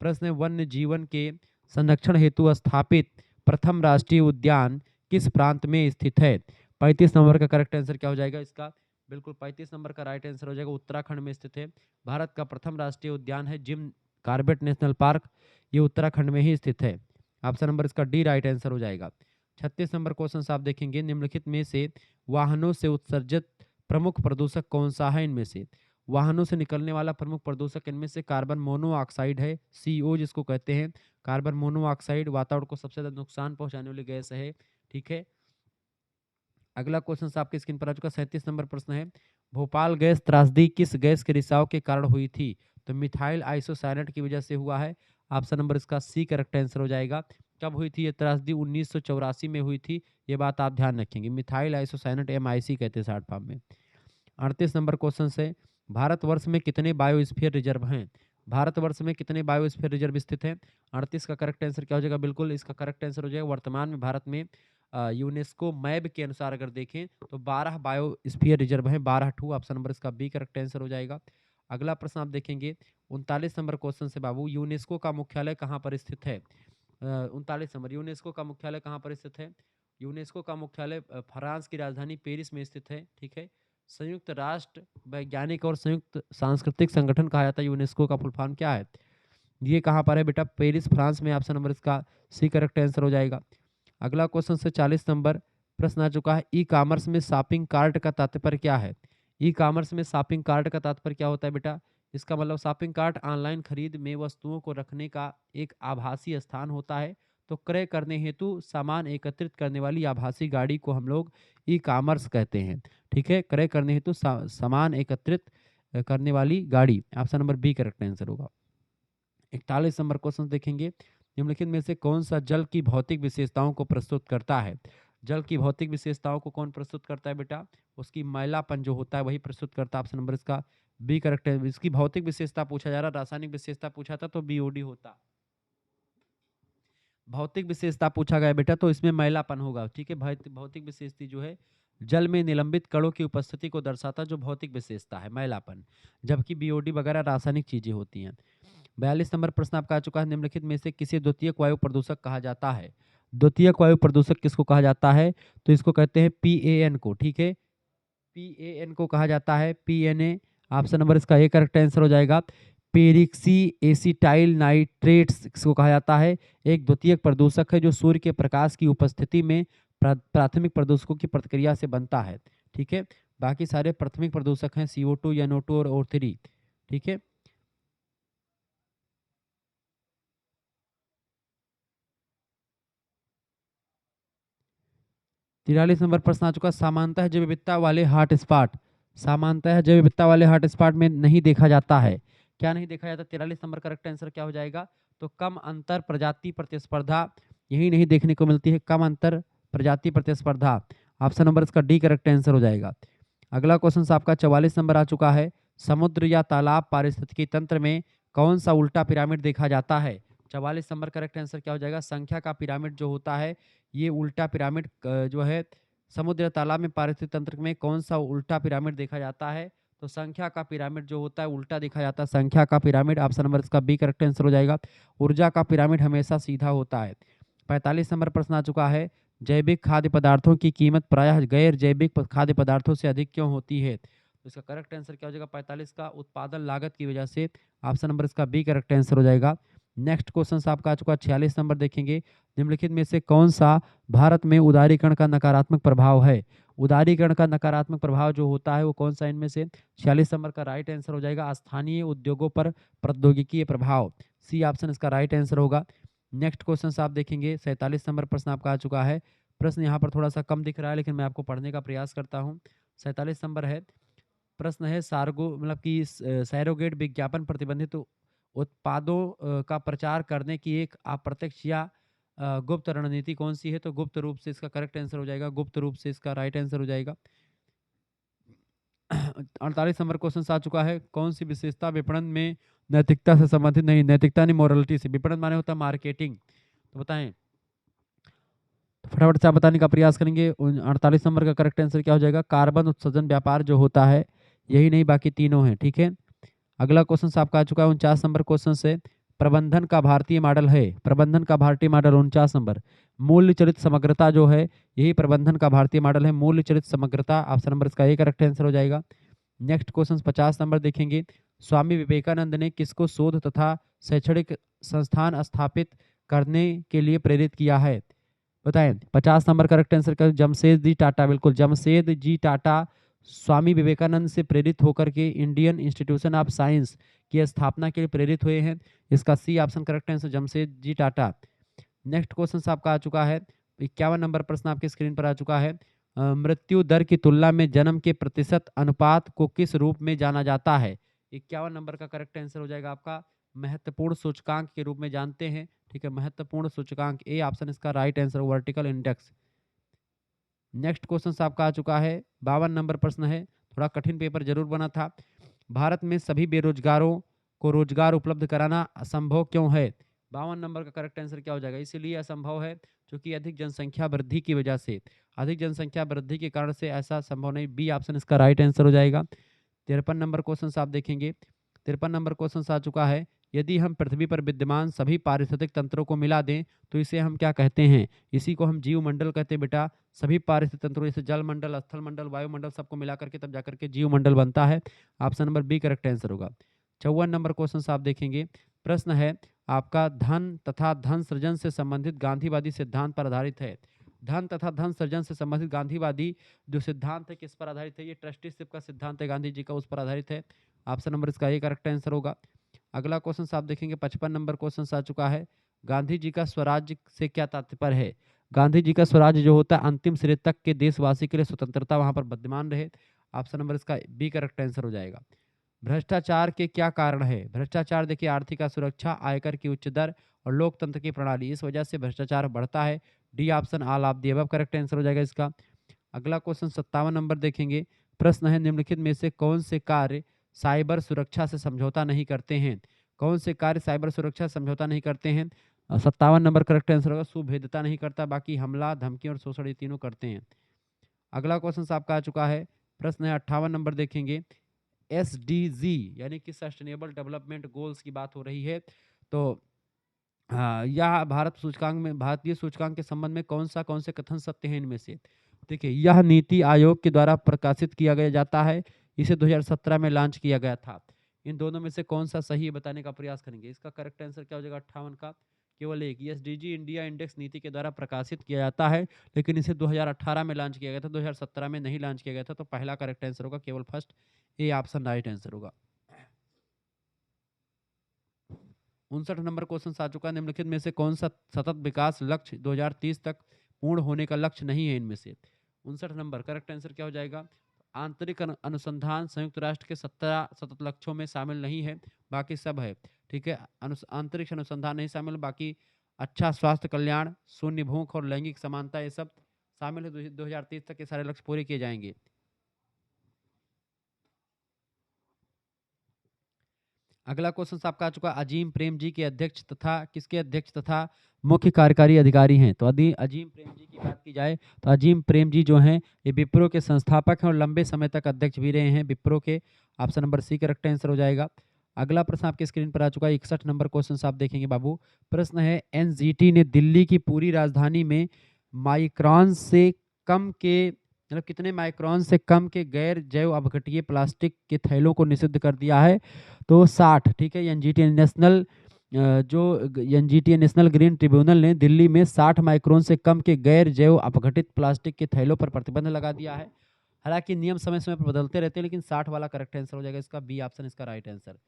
प्रश्न है, वन्य जीवन के संरक्षण हेतु स्थापित प्रथम राष्ट्रीय उद्यान किस प्रांत में स्थित है? 35 नंबर का करेक्ट आंसर क्या हो जाएगा इसका? बिल्कुल 35 नंबर का राइट आंसर हो जाएगा, उत्तराखंड में स्थित है। भारत का प्रथम राष्ट्रीय उद्यान है जिम कॉर्बेट नेशनल पार्क, ये उत्तराखंड में ही स्थित है। ऑप्शन नंबर इसका डी राइट आंसर हो जाएगा। 36 नंबर क्वेश्चन आप देखेंगे, निम्नलिखित में से वाहनों से उत्सर्जित प्रमुख प्रदूषक कौन सा है? इनमें से वाहनों से निकलने वाला प्रमुख प्रदूषक इनमें से कार्बन मोनोऑक्साइड है, सीओ जिसको कहते हैं। कार्बन मोनोऑक्साइड वातावरण को सबसे ज्यादा नुकसान पहुंचाने वाली गैस है। ठीक है, अगला क्वेश्चन आपके स्क्रीन पर आ चुका 37 नंबर प्रश्न है। भोपाल गैस त्रासदी किस गैस के रिसाव के कारण हुई थी? तो मिथाइल आइसोसाइनेट की वजह से हुआ है। ऑप्शन नंबर इसका सी करेक्ट आंसर हो जाएगा। कब हुई थी ये त्रासदी? 1984 में हुई थी। ये बात आप ध्यान रखेंगे। मिथाइल आइसोसाइनेट MIC कहते हैं शॉर्ट फॉर्म में। 38 नंबर क्वेश्चन से, भारतवर्ष में कितने बायोस्फीयर रिजर्व हैं? भारतवर्ष में कितने बायोस्फीयर रिजर्व स्थित हैं? 38 का करेक्ट आंसर क्या हो जाएगा? बिल्कुल इसका करेक्ट आंसर हो जाएगा, वर्तमान में भारत में यूनेस्को मैप के अनुसार अगर देखें तो 12 बायोस्फीयर रिजर्व हैं, 12 टू। ऑप्शन नंबर इसका बी करेक्ट आंसर हो जाएगा। अगला प्रश्न आप देखेंगे 39 नंबर क्वेश्चन से बाबू, यूनेस्को का मुख्यालय कहाँ पर स्थित है? 39 नंबर, यूनेस्को का मुख्यालय कहाँ पर स्थित है? यूनेस्को का मुख्यालय फ्रांस की राजधानी पेरिस में स्थित है। ठीक है, संयुक्त राष्ट्र वैज्ञानिक और संयुक्त सांस्कृतिक संगठन कहा जाता है। यूनेस्को का फुल फॉर्म क्या है? ये कहाँ पर है बेटा? पेरिस फ्रांस में। ऑप्शन नंबर इसका सी करेक्ट आंसर हो जाएगा। अगला क्वेश्चन से 40 नंबर प्रश्न आ चुका है। ई कॉमर्स में शॉपिंग कार्ट का तात्पर्य क्या है? ई कॉमर्स में शॉपिंग कार्ट का तात्पर्य क्या होता है बेटा? इसका मतलब शॉपिंग कार्ट ऑनलाइन खरीद में वस्तुओं को रखने का एक आभासी स्थान होता है। तो क्रय करने हेतु सामान एकत्रित करने वाली आभासी गाड़ी को हम लोग ई कॉमर्स कहते हैं। ठीक है, क्रय करने हेतु सामान एकत्रित करने वाली गाड़ी। Option number B correct answer होगा। 41 नंबर क्वेश्चन देखेंगे, निम्नलिखित में से कौन सा जल की भौतिक विशेषताओं को प्रस्तुत करता है? जल की भौतिक विशेषताओं को कौन प्रस्तुत करता है बेटा? उसकी मैलापन जो होता है वही प्रस्तुत करता है। ऑप्शन नंबर इसका बी करेक्ट है। इसकी भौतिक विशेषता पूछा जा रहा, रासायनिक विशेषता पूछा था तो बीओडी होता। भौतिक विशेषता पूछा गया बेटा तो इसमें मैलापन होगा। ठीक है, भौतिक विशेषता जो है जल में निलंबित कणों की उपस्थिति को दर्शाता जो भौतिक विशेषता है मैलापन, जबकि बीओडी वगैरह रासायनिक चीजें होती हैं। 42 नंबर प्रश्न आपका आ चुका है, निम्नलिखित में से किसे द्वितीयक वायु प्रदूषक कहा जाता है? द्वितीयक वायु प्रदूषक किसको कहा जाता है? तो इसको कहते हैं PAN को। ठीक है, PAN को कहा जाता है PNA। ऑप्शन नंबर इसका ए करेक्ट आंसर हो जाएगा। पेरिक्सी एसिटाइल नाइट्रेट्स इसको कहा जाता है। एक द्वितीयक प्रदूषक है जो सूर्य के प्रकाश की उपस्थिति में प्राथमिक प्रदूषकों की प्रतिक्रिया से बनता है। ठीक है, बाकी सारे प्राथमिक प्रदूषक हैं CO2, NO2 और O3। ठीक है, 43 नंबर प्रश्न आ चुका, सामान्यतः जैव विविधता वाले हॉटस्पॉट सामान्यतः जैव विविधता वाले हॉटस्पॉट में नहीं देखा जाता है। क्या नहीं देखा जाता? 43 नंबर करेक्ट आंसर क्या हो जाएगा? तो कम अंतर प्रजाति प्रतिस्पर्धा यही नहीं देखने को मिलती है, कम अंतर प्रजाति प्रतिस्पर्धा। ऑप्शन नंबर इसका डी करेक्ट आंसर हो जाएगा। अगला क्वेश्चन आपका 44 नंबर आ चुका है, समुद्र या तालाब पारिस्थितिकी तंत्र में कौन सा उल्टा पिरामिड देखा जाता है? 44 नंबर करेक्ट आंसर क्या हो जाएगा? संख्या का पिरामिड जो होता है ये उल्टा पिरामिड जो है समुद्र या तालाब में पारिस्थितिक तंत्र में कौन सा उल्टा पिरामिड देखा जाता है? तो संख्या का पिरामिड जो होता है उल्टा दिखा जाता है, संख्या का पिरामिड। ऑप्शन नंबर इसका बी करेक्ट आंसर हो जाएगा। ऊर्जा का पिरामिड हमेशा सीधा होता है। 45 नंबर प्रश्न आ चुका है, जैविक खाद्य पदार्थों की कीमत प्रायः गैर जैविक खाद्य पदार्थों से अधिक क्यों होती है? तो इसका करेक्ट आंसर क्या हो जाएगा? 45 का उत्पादन लागत की वजह से। ऑप्शन नंबर इसका बी करेक्ट आंसर हो जाएगा। नेक्स्ट क्वेश्चन आपका आ चुका है 46 नंबर, देखेंगे निम्नलिखित में से कौन सा भारत में उदारीकरण का नकारात्मक प्रभाव है? उदारीकरण का नकारात्मक प्रभाव जो होता है वो कौन सा इनमें से? 46 नंबर का राइट आंसर हो जाएगा स्थानीय उद्योगों पर प्रौद्योगिकी प्रभाव। सी ऑप्शन इसका राइट आंसर होगा। नेक्स्ट क्वेश्चन आप देखेंगे 47 नंबर प्रश्न आपका आ चुका है। प्रश्न यहाँ पर थोड़ा सा कम दिख रहा है लेकिन मैं आपको पढ़ने का प्रयास करता हूँ। 47 नंबर है, प्रश्न है सार्गो मतलब कि सैरोगेट विज्ञापन प्रतिबंधित उत्पादों का प्रचार करने की एक अप्रत्यक्ष या गुप्त रणनीति कौन सी है? तो गुप्त रूप से इसका करेक्ट आंसर हो जाएगा, गुप्त रूप से इसका राइट आंसर हो जाएगा। 48 नंबर क्वेश्चन आ चुका है, कौन सी विशेषता विपणन में नैतिकता से संबंधित नहीं? नैतिकता नहीं, मोरलिटी से। विपणन माने होता है मार्केटिंग, तो बताएं। तो फटाफट से आप बताने का प्रयास करेंगे। 48 नंबर का करेक्ट आंसर क्या हो जाएगा? कार्बन उत्सर्जन व्यापार जो होता है, यही नहीं बाकी तीनों हैं, ठीक है। अगला क्वेश्चन आपका आ चुका है 49 नंबर क्वेश्चन से, प्रबंधन का भारतीय मॉडल है। प्रबंधन का भारतीय मॉडल 49 नंबर, मूल्य चरित समग्रता जो है यही प्रबंधन का भारतीय मॉडल है, मूल्य चरित समग्रता। ऑप्शन नंबर इसका ए करेक्ट आंसर हो जाएगा। नेक्स्ट क्वेश्चन 50 नंबर देखेंगे, स्वामी विवेकानंद ने किसको शोध तथा शैक्षणिक संस्थान स्थापित करने के लिए प्रेरित किया है? बताएं। 50 नंबर करेक्ट आंसर का जमशेदजी टाटा, बिल्कुल जमशेदजी टाटा स्वामी विवेकानंद से प्रेरित होकर के इंडियन इंस्टीट्यूशन ऑफ साइंस की स्थापना के लिए प्रेरित हुए हैं। इसका C option correct answer Jamshedji Tata. Next question आपका आ चुका है 51 नंबर प्रश्न आपकी स्क्रीन पर आ चुका है, मृत्यु दर की तुलना में जन्म के प्रतिशत अनुपात को किस रूप में जाना जाता है? 51 नंबर का करेक्ट आंसर हो जाएगा आपका महत्वपूर्ण सूचकांक के रूप में जानते हैं, ठीक है, महत्वपूर्ण सूचकांक। ए ऑप्शन इसका right answer, vertical index. Next question आपका आ चुका है 52 नंबर प्रश्न है, थोड़ा कठिन पेपर जरूर बना था। भारत में सभी बेरोजगारों को रोजगार उपलब्ध कराना असंभव क्यों है? 52 नंबर का करेक्ट आंसर क्या हो जाएगा? इसलिए असंभव है क्योंकि अधिक जनसंख्या वृद्धि की वजह से, अधिक जनसंख्या वृद्धि के कारण से ऐसा संभव नहीं। बी ऑप्शन इसका राइट आंसर हो जाएगा। 53 नंबर क्वेश्चन आप देखेंगे, 53 नंबर क्वेश्चन आ चुका है, यदि हम पृथ्वी पर विद्यमान सभी पारिस्थितिक तंत्रों को मिला दें तो इसे हम क्या कहते हैं? इसी को हम जीव मंडल कहते हैं बेटा। सभी पारिस्थितिक तंत्रों जैसे जल मंडल, स्थल मंडल, वायुमंडल सबको मिला करके तब जाकर के जीव मंडल बनता है। Option number B correct answer होगा। 54 नंबर क्वेश्चन आप देखेंगे, प्रश्न है आपका धन तथा धन सृजन से संबंधित गांधीवादी सिद्धांत पर आधारित है। धन तथा धन सृजन से संबंधित गांधीवादी जो सिद्धांत है किस पर आधारित है? ये ट्रस्टीशिप का सिद्धांत है गांधी जी का, उस पर आधारित है। ऑप्शन नंबर इसका ए करेक्ट आंसर होगा। अगला क्वेश्चन आप देखेंगे 55 नंबर क्वेश्चन आ चुका है, गांधी जी का स्वराज्य से क्या तात्पर्य है? गांधी जी का स्वराज्य जो होता है अंतिम सिरे तक के देशवासी के लिए स्वतंत्रता वहां पर विद्यमान रहे। ऑप्शन नंबर इसका बी करेक्ट आंसर हो जाएगा। भ्रष्टाचार के क्या कारण है? भ्रष्टाचार देखिए आर्थिक असुरक्षा, आयकर की उच्च दर और लोकतंत्र की प्रणाली, इस वजह से भ्रष्टाचार बढ़ता है। D option all of the above correct answer हो जाएगा इसका। अगला क्वेश्चन 57 नंबर देखेंगे, प्रश्न है निम्नलिखित में से कौन से कार्य साइबर सुरक्षा से समझौता नहीं करते हैं? कौन से कार्य साइबर सुरक्षा से समझौता नहीं करते हैं? 57 नंबर करेक्ट आंसर होगा सुभेद्यता नहीं करता, बाकी हमला, धमकी और शोषण ये तीनों करते हैं। अगला क्वेश्चन आपका आ चुका है, प्रश्न है 58 नंबर देखेंगे, SDG यानी कि सस्टेनेबल डेवलपमेंट गोल्स की बात हो रही है। तो यह भारत सूचकांक में, भारतीय सूचकांक के संबंध में कौन से कथन सत्य हैं इनमें से? देखिए यह नीति आयोग के द्वारा प्रकाशित किया गया जाता है, इसे 2017 में लॉन्च किया गया था। इन दोनों में से कौन सा सही है बताने का प्रयास करेंगे। इसका करेक्ट आंसर क्या हो जाएगा 58 का? केवल एक, SDG इंडिया इंडेक्स नीति के द्वारा प्रकाशित किया जाता है, लेकिन इसे 2018 में लॉन्च किया गया था, 2017 में नहीं लॉन्च किया गया था। तो पहला करेक्ट आंसर होगा केवल first, A option right answer होगा। 59 नंबर क्वेश्चन आ चुका है, निम्नलिखित में से कौन सा सतत विकास लक्ष्य 2030 तक पूर्ण होने का लक्ष्य नहीं है इनमें से? 59 नंबर करेक्ट आंसर क्या हो जाएगा? आंतरिक अनुसंधान संयुक्त राष्ट्र के 17 सतत लक्ष्यों में शामिल नहीं है, बाकी सब है, ठीक है। आंतरिक अनुसंधान नहीं शामिल, बाकी अच्छा स्वास्थ्य कल्याण, शून्य भूख और लैंगिक समानता ये सब शामिल है। 2030 तक ये सारे लक्ष्य पूरे किए जाएंगे। अगला क्वेश्चन आपका आ चुका, अजीम प्रेम जी के अध्यक्ष तथा किसके अध्यक्ष तथा मुख्य कार्यकारी अधिकारी हैं? तो अजीम प्रेम जी की बात की जाए तो अजीम प्रेम जी जो हैं ये विप्रो के संस्थापक हैं और लंबे समय तक अध्यक्ष भी रहे हैं विप्रो के। Option number C correct answer हो जाएगा। अगला प्रश्न आपके स्क्रीन पर आ चुका है, 61 नंबर क्वेश्चन आप देखेंगे बाबू। प्रश्न है, एनजीटी ने दिल्ली की पूरी राजधानी में माइक्रॉन से कम के मतलब कितने माइक्रॉन से कम के गैर जैव अपघटनीय प्लास्टिक के थैलों को निषिद्ध कर दिया है? तो 60। ठीक है, एनजीटी नेशनल ग्रीन ट्रिब्यूनल ने दिल्ली में 60 माइक्रोन से कम के गैर जैव अपघटित प्लास्टिक के थैलों पर प्रतिबंध लगा दिया है। हालांकि नियम समय समय पर बदलते रहते हैं, लेकिन 60 वाला करेक्ट आंसर हो जाएगा, इसका बी ऑप्शन इसका राइट आंसर।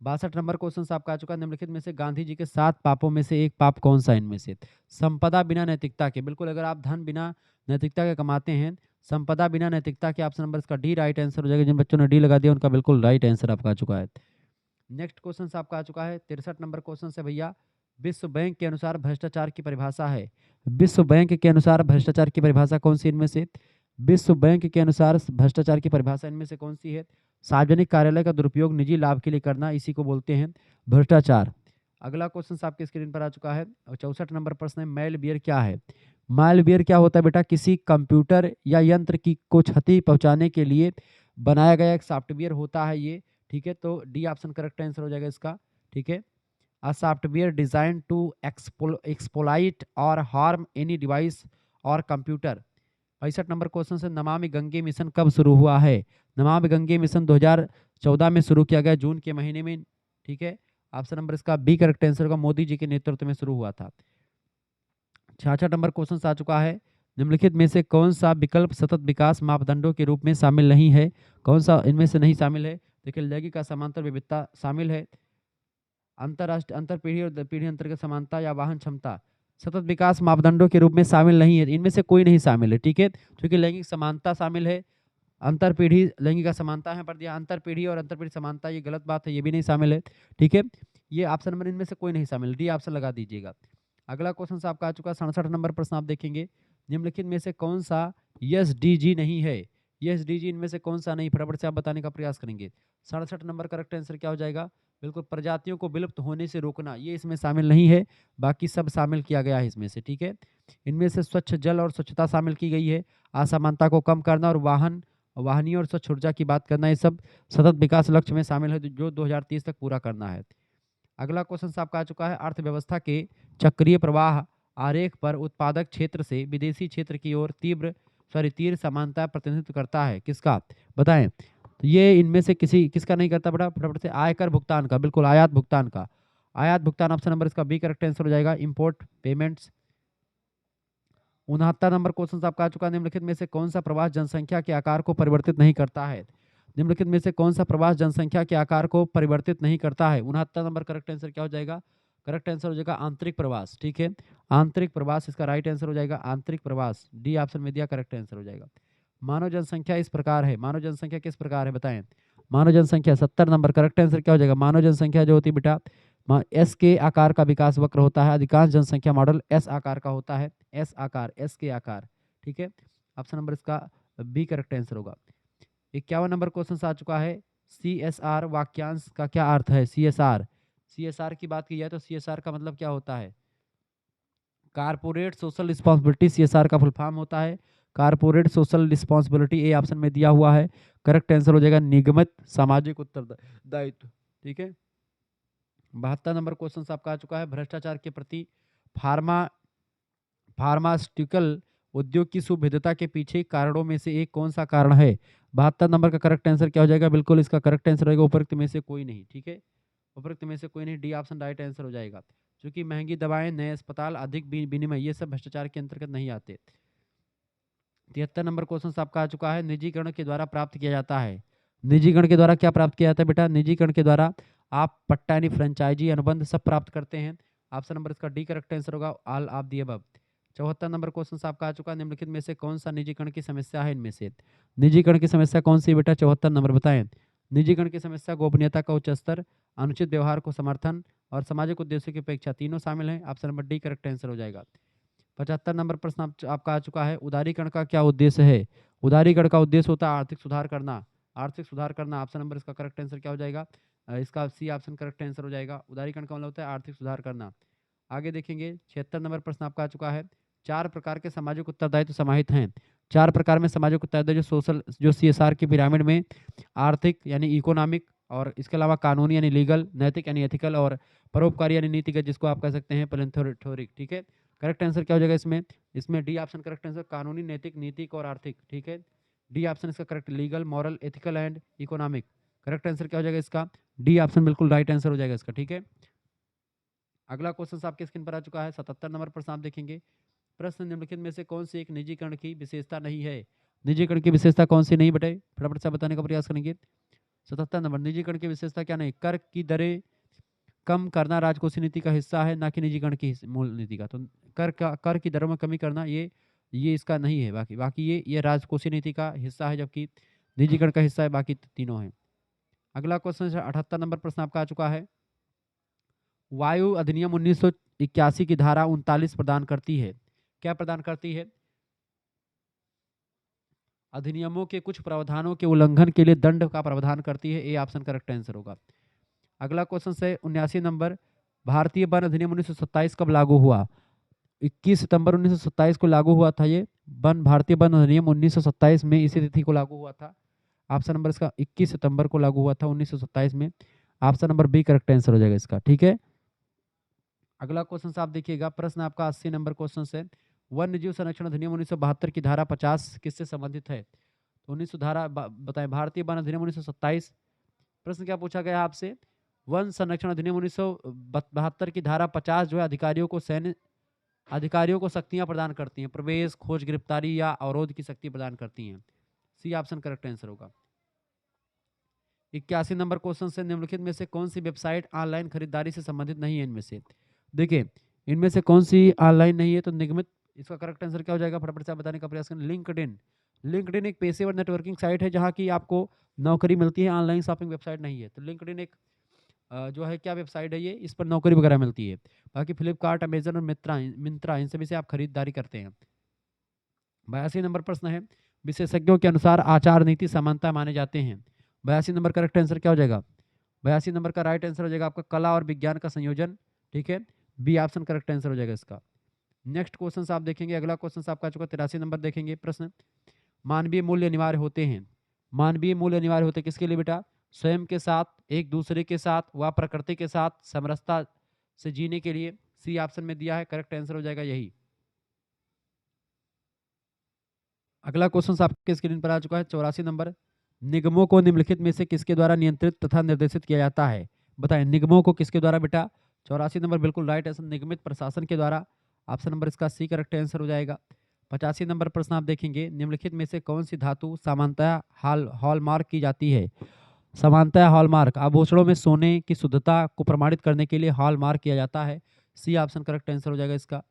62 नंबर क्वेश्चन आपका आ चुका है, निम्नलिखित में से गांधी जी के 7 पापों में से एक पाप कौन सा इनमें से? संपदा बिना नैतिकता के। बिल्कुल, अगर आप धन बिना नैतिकता के कमाते हैं, संपदा बिना नैतिकता के, ऑप्शन नंबर इसका डी राइट आंसर हो जाएगा। जिन बच्चों ने डी लगा दिया उनका बिल्कुल राइट आंसर आपका आ चुका है। नेक्स्ट क्वेश्चन आपका आ चुका है, 63 नंबर क्वेश्चन से भैया। विश्व बैंक के अनुसार भ्रष्टाचार की परिभाषा है, विश्व बैंक के अनुसार भ्रष्टाचार की परिभाषा कौन सी इनमें से? विश्व बैंक के अनुसार भ्रष्टाचार की परिभाषा इनमें से कौन सी है? सार्वजनिक कार्यालय का दुरुपयोग निजी लाभ के लिए करना, इसी को बोलते हैं भ्रष्टाचार। अगला क्वेश्चन आपके स्क्रीन पर आ चुका है, और 64 नंबर प्रश्न है, मैलवेयर क्या है? मैलवेयर क्या होता है बेटा? किसी कंप्यूटर या यंत्र की को क्षति पहुंचाने के लिए बनाया गया एक सॉफ्टवेयर होता है ये। ठीक है, तो डी ऑप्शन करेक्ट आंसर हो जाएगा इसका। ठीक है, a software design to exploit or harm any device or computer. 65 number question से, नमामि गंगे मिशन कब शुरू हुआ है? नमामि गंगे मिशन 2014 में शुरू किया गया, जून के महीने में। ठीक है, ऑप्शन नंबर इसका बी करेक्ट आंसर होगा, मोदी जी के नेतृत्व में शुरू हुआ था। 66 नंबर क्वेश्चन आ चुका है, निम्नलिखित में से कौन सा विकल्प सतत विकास मापदंडों के रूप में शामिल नहीं है? कौन सा इनमें से नहीं शामिल है? देखिए, लैंगिक समांतर विविधता शामिल है, अंतरराष्ट्रीय अंतरपीढ़ी और पीढ़ी अंतर्गत समानता या वाहन क्षमता सतत विकास मापदंडों के रूप में शामिल नहीं है। इनमें से कोई नहीं शामिल है। ठीक है, क्योंकि लैंगिक समानता शामिल है, अंतरपीढ़ी लैंगिक समानता है पर दिया, अंतरपीढ़ी और अंतरपीढ़ी समानता ये गलत बात है, ये भी नहीं शामिल है। ठीक है, ये ऑप्शन नंबर इनमें से कोई नहीं शामिल, डी ऑप्शन लगा दीजिएगा। अगला क्वेश्चन आपका आ चुका है, 67 नंबर प्रश्न आप देखेंगे, निम्नलिखित में से कौन सा एसडीजी नहीं है? एसडीजी इनमें से कौन सा नहीं, फटाफट से आप बताने का प्रयास करेंगे। 67 नंबर करेक्ट आंसर क्या हो जाएगा? बिल्कुल, प्रजातियों को विलुप्त होने से रोकना, ये इसमें शामिल नहीं है, बाकी सब शामिल किया गया है इसमें से। ठीक है, इनमें से स्वच्छ जल और स्वच्छता शामिल की गई है, असमानता को कम करना और वाहनीय और स्वच्छ ऊर्जा की बात करना, ये सब सतत विकास लक्ष्य में शामिल है, जो 2030 तक पूरा करना है। अगला क्वेश्चन आपका आ चुका है, अर्थव्यवस्था के चक्रीय प्रवाह आरेख पर उत्पादक क्षेत्र से विदेशी क्षेत्र की ओर तीव्र समानता प्रतिनिधित्व करता है, किसका? बताएं। तो ये इनमें से किसका नहीं करता बेटा? फटाफट से, आयकर भुगतान का, बिल्कुल आयात भुगतान का। आयात भुगतान ऑप्शन नंबर इसका बी करेक्ट आंसर हो जाएगा, इंपोर्ट पेमेंट्स। 69 नंबर क्वेश्चन आपका आ चुका है, निम्नलिखित में से कौन सा प्रवास जनसंख्या के आकार को परिवर्तित नहीं करता है? निम्नलिखित में से कौन सा प्रवास जनसंख्या के आकार को परिवर्तित नहीं करता है? 69 नंबर करेक्ट आंसर क्या हो जाएगा? करेक्ट आंसर हो जाएगा आंतरिक प्रवास। ठीक है, आंतरिक प्रवास इसका राइट आंसर हो जाएगा, आंतरिक प्रवास डी ऑप्शन में दिया करेक्ट आंसर हो जाएगा। मानव जनसंख्या इस प्रकार है, मानव जनसंख्या किस प्रकार है बताएं? मानव जनसंख्या 70 नंबर करेक्ट आंसर क्या हो जाएगा? मानव जनसंख्या जो होती है बेटा, एस के आकार का विकास वक्र होता है, अधिकांश जनसंख्या मॉडल एस आकार का होता है, एस आकार, एस के आकार। ठीक है, ऑप्शन नंबर इसका बी करेक्ट आंसर होगा। 51 नंबर क्वेश्चन आ चुका है, CSR वाक्यांश का क्या अर्थ है? CSR की बात की जाए तो CSR का मतलब क्या होता है? कारपोरेट सोशल रिस्पॉन्सिबिलिटी CSR का फुल फॉर्म होता है, corporate social responsibility, A option में दिया हुआ है। करेक्ट आंसर हो जाएगा निगमित सामाजिक उत्तरदायित्व। ठीक है, 72 नंबर क्वेश्चन आपका आ चुका है, भ्रष्टाचार के प्रति फार्मास्यूटिकल उद्योग की सुविधता के पीछे कारणों में से एक कौन सा कारण है? 72 नंबर का करेक्ट आंसर क्या हो जाएगा? बिल्कुल इसका करेक्ट आंसर होगा उपरोक्त में से कोई नहीं। ठीक है, उपरोक्त में से कोई नहीं, डी ऑप्शन राइट आंसर हो जाएगा, क्योंकि महंगी दवाएं, नए अस्पताल, अधिक विनिमय, ये सब भ्रष्टाचार के अंतर्गत नहीं आते। 73 नंबर क्वेश्चन आपका आ चुका है, निजीकरण के द्वारा प्राप्त किया जाता है। निजीकरण के द्वारा क्या प्राप्त किया जाता है बेटा? निजीकरण के द्वारा आप पट्टा यानी फ्रेंचाइजी अनुबंध सब प्राप्त करते हैं, ऑप्शन नंबर इसका डी करेक्ट आंसर होगा, all of the above. 74 number question आपका आ चुका है, निम्नलिखित में से कौन सा निजीकरण की समस्या है? इनमें से निजीकरण की समस्या कौन सी बेटा? 74 नंबर बताएं। निजीकरण की समस्या गोपनीयता का उच्च स्तर, अनुचित व्यवहार को समर्थन और सामाजिक उद्देश्यों की अपेक्षा, तीनों शामिल हैं, option number D correct answer हो जाएगा। 75 नंबर प्रश्न आपका आ चुका है, उदारीकरण का क्या उद्देश्य है? उदारीकरण का उद्देश्य होता है आर्थिक सुधार करना, आर्थिक सुधार करना, ऑप्शन नंबर इसका करेक्ट आंसर क्या हो जाएगा? इसका सी ऑप्शन करेक्ट आंसर हो जाएगा। उदारीकरण का मतलब होता है आर्थिक सुधार करना। आगे देखेंगे, 76 नंबर प्रश्न आपका आ चुका है, 4 प्रकार के सामाजिक उत्तरदायित्व समाहित हैं। 4 प्रकार में समाजों को तय जो सोशल जो CSR की पिरामिड में आर्थिक यानी इकोनॉमिक, और इसके अलावा कानूनी यानी लीगल, नैतिक यानी एथिकल, और परोपकारी यानी नीतिगत जिसको आप कह सकते हैं philanthropic। ठीक है, करेक्ट आंसर क्या हो जाएगा इसमें? इसमें डी ऑप्शन करेक्ट आंसर, कानूनी, नैतिक, नीतिक और आर्थिक। ठीक है, डी ऑप्शन इसका correct, legal, moral, ethical and economic. Correct answer क्या हो जाएगा इसका? डी ऑप्शन बिल्कुल राइट आंसर हो जाएगा इसका। ठीक है, अगला क्वेश्चन आपके स्क्रीन पर आ चुका है। 77 नंबर प्रश्न आप देखेंगे। प्रश्न निम्नलिखित में से कौन सी एक निजीकरण की विशेषता नहीं है? निजीकरण की विशेषता कौन सी नहीं बेटे? फटाफट से बताने का प्रयास करेंगे। 77 नंबर, निजीकरण की विशेषता क्या नहीं? कर की दरें कम करना राजकोषीय नीति का हिस्सा है, ना कि निजीकरण की मूल नीति का। तो कर की दरों में कमी करना ये इसका नहीं है। बाकी ये राजकोषीय नीति का हिस्सा है, जबकि निजीकरण का हिस्सा है, बाकी तीनों है। अगला क्वेश्चन 78 नंबर प्रश्न आपका आ चुका है। वायु अधिनियम 1981 की धारा 39 प्रदान करती है, क्या प्रदान करती है? अधिनियमों के कुछ प्रावधानों के उल्लंघन के लिए दंड का प्रावधान करती है। ए ऑप्शन करेक्ट आंसर होगा। अगला क्वेश्चन है 79 नंबर, भारतीय वन अधिनियम 1927 कब लागू हुआ? 21 सितंबर 1927 को लागू हुआ था। ये भारतीय वन अधिनियम 1927 में इसी तिथि को लागू हुआ था। ऑप्शन नंबर इसका 21 सितंबर को लागू हुआ था 1927 में। Option number B correct answer हो जाएगा इसका। ठीक है, अगला क्वेश्चन आप देखिएगा। प्रश्न आपका 80 नंबर क्वेश्चन है। वन्य जीव संरक्षण अधिनियम 1972 की धारा 50 किससे संबंधित है? तो 1900 धारा बताएं। भारतीय वन अधिनियम 1927। प्रश्न क्या पूछा गया आपसे? वन संरक्षण अधिनियम 1972 की धारा 50 जो है अधिकारियों को शक्तियां प्रदान करती हैं, प्रवेश, खोज, गिरफ्तारी या अवरोध की शक्ति प्रदान करती हैं। सी ऑप्शन करेक्ट आंसर होगा। 81 नंबर क्वेश्चन से निम्नलिखित में से कौन सी वेबसाइट ऑनलाइन खरीदारी से संबंधित नहीं है? इनमें से देखिए, इनमें से कौन सी ऑनलाइन नहीं है? तो निगमित इसका करेक्ट आंसर क्या हो जाएगा? फटाफट से बताने का प्रयास करें। लिंक्डइन एक पेशेवर नेटवर्किंग साइट है जहां की आपको नौकरी मिलती है, ऑनलाइन शॉपिंग वेबसाइट नहीं है। तो लिंक्डइन एक जो है क्या वेबसाइट है ये, इस पर नौकरी वगैरह मिलती है। बाकी फ्लिपकार्ट, अमेजन और मिंत्रा इन सभी से आप खरीदारी करते हैं। 82 नंबर प्रश्न है, विशेषज्ञों के अनुसार आचार नीति समानता माने जाते हैं। 82 नंबर करेक्ट आंसर क्या हो जाएगा? 82 नंबर का राइट आंसर हो जाएगा आपका कला और विज्ञान का संयोजन। ठीक है, बी ऑप्शन करेक्ट आंसर हो जाएगा इसका। नेक्स्ट क्वेश्चन आप देखेंगे। अगला क्वेश्चन आपका चुका 83 नंबर देखेंगे। प्रश्न, मानवीय मूल्य अनिवार्य होते हैं। मानवीय मूल्य अनिवार्य होते किसके लिए बेटा? स्वयं के साथ, एक दूसरे के साथ व प्रकृति के साथ समरसता से जीने के लिए। सी ऑप्शन में दिया है, करेक्ट आंसर हो जाएगा यही। अगला क्वेश्चन आपके स्क्रीन पर आ चुका है 84 नंबर, निगमों को निम्नलिखित में से किसके द्वारा नियंत्रित तथा निर्देशित किया जाता है? बताएं, निगमों को किसके द्वारा बेटा? 84 नंबर बिल्कुल राइट आंसर, निगमित प्रशासन के द्वारा। ऑप्शन नंबर इसका सी करेक्ट आंसर हो जाएगा। 85 नंबर प्रश्न आप देखेंगे। निम्नलिखित में से कौन सी धातु सामान्यतः हॉलमार्क की जाती है? समानतः हॉलमार्क आभूषणों में सोने की शुद्धता को प्रमाणित करने के लिए हॉलमार्क किया जाता है। सी ऑप्शन करेक्ट आंसर हो जाएगा इसका।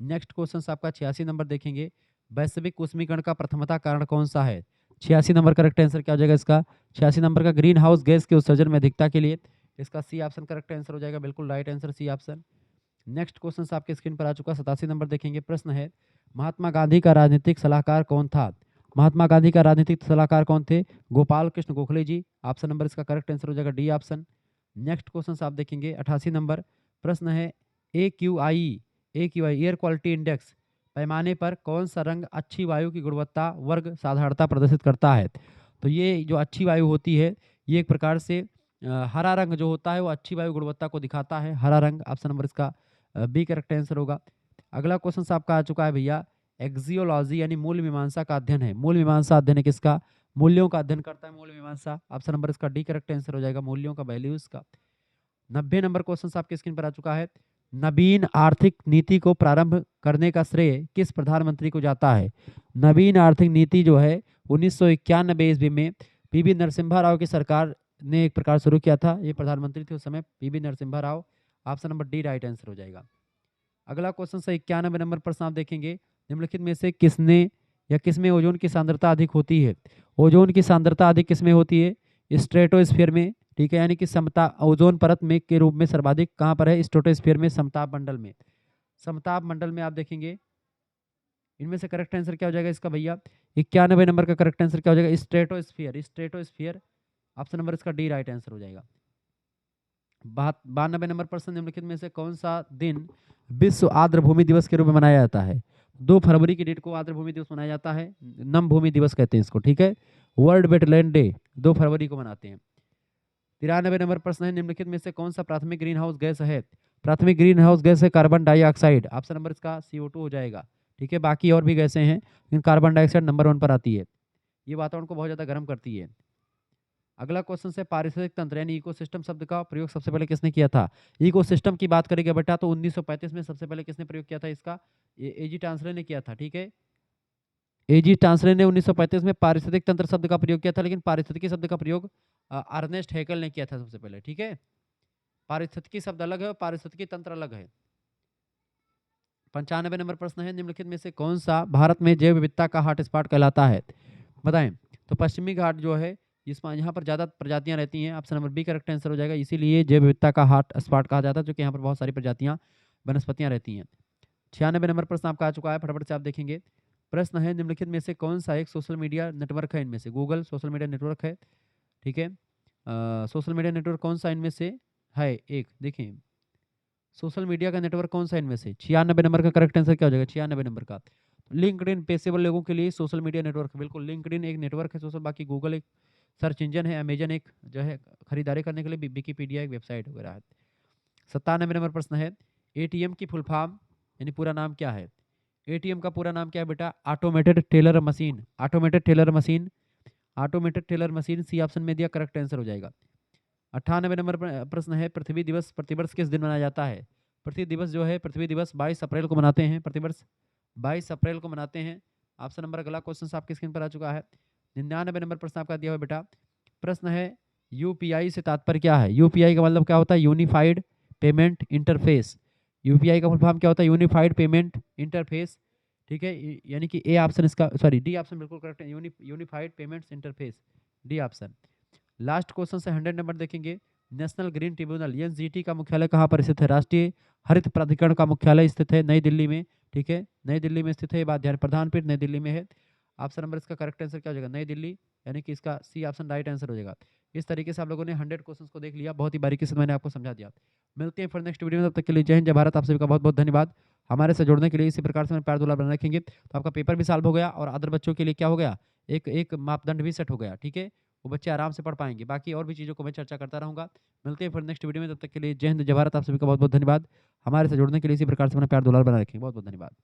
नेक्स्ट क्वेश्चन आपका 86 नंबर देखेंगे। वैश्विक उष्मीकरण का प्रथमतः कारण कौन सा है? 86 नंबर करेक्ट आंसर क्या हो जाएगा इसका? 86 नंबर का ग्रीन हाउस गैस के उत्सर्जन में अधिकता के लिए। इसका सी ऑप्शन करेक्ट आंसर हो जाएगा, बिल्कुल right answer C option. Next question आपके स्क्रीन पर आ चुका 87 नंबर देखेंगे। प्रश्न है, महात्मा गांधी का राजनीतिक सलाहकार कौन था? महात्मा गांधी का राजनीतिक सलाहकार कौन थे? गोपाल कृष्ण गोखले जी। ऑप्शन नंबर इसका करेक्ट आंसर हो जाएगा डी ऑप्शन। नेक्स्ट क्वेश्चन आप देखेंगे 88 नंबर। प्रश्न है, AQI एयर क्वालिटी इंडेक्स पैमाने पर कौन सा रंग अच्छी वायु की गुणवत्ता वर्ग साधारणता प्रदर्शित करता है? तो ये जो अच्छी वायु होती है, ये एक प्रकार से हरा रंग जो होता है वो अच्छी वायु गुणवत्ता को दिखाता है, हरा रंग। ऑप्शन नंबर इसका बी करेक्ट आंसर होगा। अगला क्वेश्चन आपका आ चुका है भैया, एक्सियोलॉजी यानी मूल मीमांसा का अध्ययन है। मूल मीमांसा अध्ययन है किसका? मूल्यों का अध्ययन करता है मूल मीमांसा। ऑप्शन नंबर इसका डी करेक्ट आंसर हो जाएगा, मूल्यों का, वैल्यूज का। 90 नंबर क्वेश्चन आपके स्क्रीन पर आ चुका है। नवीन आर्थिक नीति को प्रारंभ करने का श्रेय किस प्रधानमंत्री को जाता है? नवीन आर्थिक नीति जो है 1991 ईस्वी में पीवी नरसिम्हा राव की सरकार ने एक प्रकार शुरू किया था। ये प्रधानमंत्री थे उस समय, PV Narasimha Rao. Option number D right answer हो जाएगा। अगला क्वेश्चन 91 नंबर प्रश्न आप देखेंगे। निम्नलिखित में से किसने या किसमें ओजोन की सांद्रता अधिक होती है? ओजोन की सांद्रता अधिक किसमें होती है? स्ट्रेटोस्फीयर में। ठीक है, यानी कि समता ओजोन परत में के रूप में सर्वाधिक कहाँ पर है? स्ट्रेटोस्फीयर में, समताप मंडल में। समताप मंडल में आप देखेंगे। इनमें से करेक्ट आंसर क्या हो जाएगा इसका भैया? 91 नंबर का करेक्ट आंसर क्या हो जाएगा? स्ट्रेटोस्फीयर। ऑप्शन नंबर इसका डी राइट आंसर हो जाएगा। 92 नंबर प्रश्न, निम्नलिखित में से कौन सा दिन विश्व आर्द्र भूमि दिवस के रूप में मनाया जाता है? 2 फरवरी की डेट को आर्द्र भूमि दिवस मनाया जाता है, नम भूमि दिवस कहते हैं इसको, ठीक है। वर्ल्ड वेटलैंड डे 2 फरवरी को मनाते हैं। 93 नंबर प्रश्न है, निम्नलिखित में से कौन सा प्राथमिक ग्रीन हाउस गैस है? प्राथमिक ग्रीन हाउस गैस है कार्बन डाइऑक्साइड, ऑप्शन नंबर इसका CO2 हो जाएगा, ठीक है। बाकी और भी गैसें हैं लेकिन कार्बन डाइऑक्साइड नंबर 1 पर आती है, ये वातावरण को बहुत ज़्यादा गर्म करती है। अगला क्वेश्चन है, पारिस्थितिक तंत्र यानी इकोसिस्टम शब्द का प्रयोग सबसे पहले किसने किया था? इकोसिस्टम की बात करेंगे बेटा तो 1935 में सबसे पहले किसने प्रयोग किया था इसका? एजी टांसले ने किया था, ठीक है। एजी टांसले ने 1935 में पारिस्थितिक तंत्र शब्द का प्रयोग किया था, लेकिन पारिस्थितिकी शब्द का प्रयोग अर्नेस्ट हैकेल ने किया था सबसे पहले, ठीक है। पारिस्थितिकी शब्द अलग है और पारिस्थितिकी तंत्र अलग है। 95 नंबर प्रश्न है, निम्नलिखित में से कौन सा भारत में जैव विविधता का हॉटस्पॉट कहलाता है? बताएं। तो पश्चिमी घाट जो है जिसमें यहाँ पर ज़्यादा प्रजातियां रहती हैं, option number B correct answer हो जाएगा, इसीलिए जैव विविधता का हॉट स्पॉट कहा जाता है, क्योंकि यहाँ पर बहुत सारी प्रजातियां वनस्पतियां रहती हैं। 96 नंबर प्रश्न आपका आ चुका है, फटाफट से आप देखेंगे। प्रश्न है, निम्नलिखित में से कौन सा एक सोशल मीडिया नेटवर्क है? इनमें से गूगल सोशल मीडिया नेटवर्क है, ठीक है। सोशल मीडिया नेटवर्क कौन सा इनमें से है? एक देखिए, सोशल मीडिया का नेटवर्क कौन सा इनमें से? 96 नंबर का करेक्ट आंसर क्या हो जाएगा? 96 नंबर का लिंक्डइन पेशेवर लोगों के लिए सोशल मीडिया नेटवर्क, बिल्कुल लिंक्डइन एक नेटवर्क है सोशल, बाकी गूगल एक सर्च इंजन है, अमेजन एक जो है खरीदारी करने के लिए, विकीपीडिया एक वेबसाइट वगैरह है। 97 नंबर प्रश्न है, एटीएम की फुल फॉर्म यानी पूरा नाम क्या है? एटीएम का पूरा नाम क्या है बेटा? Automated teller machine, automated teller machine, automated teller machine C option में दिया, करेक्ट आंसर हो जाएगा। 98 नंबर प्रश्न है, पृथ्वी दिवस प्रतिवर्ष किस दिन मनाया जाता है? पृथ्वी दिवस जो है, पृथ्वी दिवस 22 अप्रैल को मनाते हैं, प्रतिवर्ष 22 अप्रैल को मनाते हैं। ऑप्शन नंबर अगला क्वेश्चन आपकी स्क्रीन पर आ चुका है। 99 नंबर प्रश्न आपका दिया हुआ बेटा, प्रश्न है यूपीआई से तात्पर्य क्या है? यूपीआई का मतलब क्या होता है? Unified payment interface. यूपीआई का फुल फॉर्म क्या होता है? यूनिफाइड पेमेंट इंटरफेस, ठीक है। यानी कि ए ऑप्शन इसका, सॉरी डी ऑप्शन बिल्कुल करेक्ट है, unified payments interface, D option. Last question से 100 नंबर देखेंगे। नेशनल ग्रीन ट्रिब्यूनल एनजीटी का मुख्यालय कहाँ पर स्थित है? राष्ट्रीय हरित प्राधिकरण का मुख्यालय स्थित है नई दिल्ली में, ठीक है, नई दिल्ली में स्थित है, ये बात ध्यान, प्रधानपीठ नई दिल्ली में है। ऑप्शन नंबर इसका करेक्ट आंसर क्या हो जाएगा? नई दिल्ली, यानी कि इसका सी ऑप्शन राइट आंसर हो जाएगा। इस तरीके से आप लोगों ने 100 क्वेश्चन को देख लिया, बहुत ही बारीकी से मैंने आपको समझा दिया। मिलते हैं फिर नेक्स्ट वीडियो में, तब तक के लिए जय हिंद जय भारत। आप सभी का बहुत बहुत धन्यवाद। हमारे से जुड़ने के लिए इसी प्रकार से मैं प्यार दुलार बना रखेंगे तो आपका पेपर भी सॉल्व हो गया और अदर बच्चों के लिए क्या हो गया, एक एक मापदंड भी सेट हो गया, ठीक है। वो बच्चे आराम से पढ़ पाएंगे, बाकी और भी चीज़ों को मैं चर्चा करता रहूँगा। मिलते हैं फिर नेक्स्ट वीडियो में, तब तक के लिए जय हिंद जय भारत। आप सभी का बहुत बहुत धन्यवाद। हमारे से जुड़ने के लिए इसी प्रकार से मैंने प्यार दुलार बना रखेंगे, बहुत बहुत धन्यवाद।